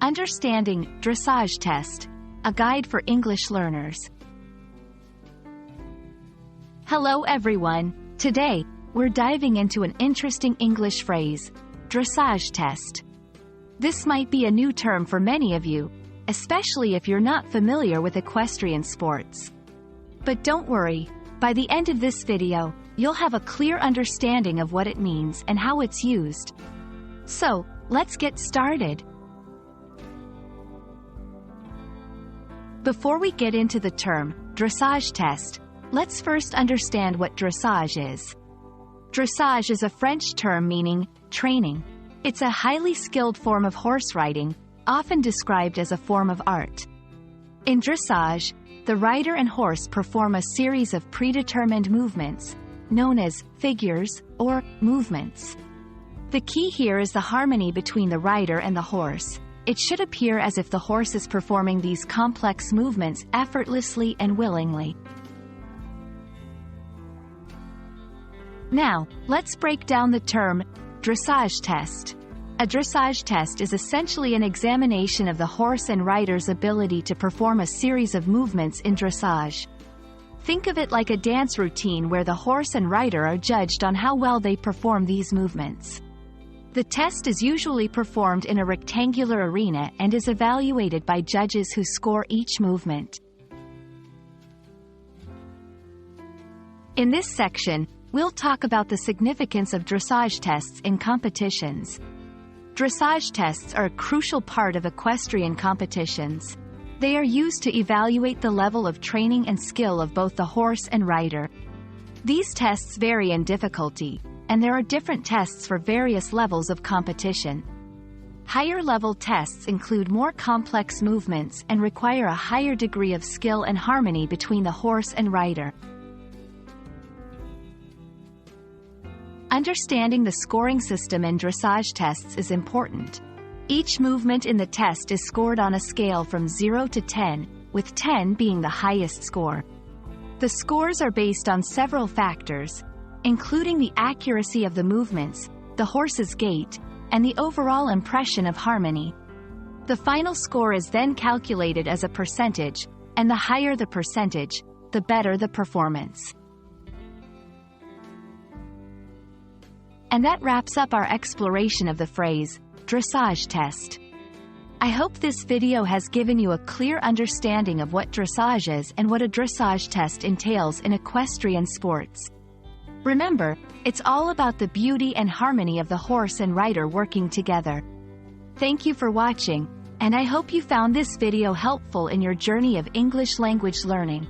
Understanding Dressage Test, a guide for English learners. Hello everyone. Today, we're diving into an interesting English phrase, dressage test. This might be a new term for many of you, especially if you're not familiar with equestrian sports. But don't worry, by the end of this video, you'll have a clear understanding of what it means and how it's used. So, let's get started. Before we get into the term, dressage test, let's first understand what dressage is. Dressage is a French term meaning training. It's a highly skilled form of horse riding, often described as a form of art. In dressage, the rider and horse perform a series of predetermined movements, known as figures or movements. The key here is the harmony between the rider and the horse. It should appear as if the horse is performing these complex movements effortlessly and willingly. Now, let's break down the term dressage test. A dressage test is essentially an examination of the horse and rider's ability to perform a series of movements in dressage. Think of it like a dance routine where the horse and rider are judged on how well they perform these movements. The test is usually performed in a rectangular arena and is evaluated by judges who score each movement. In this section, we'll talk about the significance of dressage tests in competitions. Dressage tests are a crucial part of equestrian competitions. They are used to evaluate the level of training and skill of both the horse and rider. These tests vary in difficulty, and there are different tests for various levels of competition. Higher-level tests include more complex movements and require a higher degree of skill and harmony between the horse and rider. Understanding the scoring system in dressage tests is important. Each movement in the test is scored on a scale from 0 to 10, with 10 being the highest score. The scores are based on several factors, including the accuracy of the movements, the horse's gait, and the overall impression of harmony. The final score is then calculated as a percentage, and the higher the percentage, the better the performance. And that wraps up our exploration of the phrase, dressage test. I hope this video has given you a clear understanding of what dressage is and what a dressage test entails in equestrian sports. Remember, it's all about the beauty and harmony of the horse and rider working together. Thank you for watching, and I hope you found this video helpful in your journey of English language learning.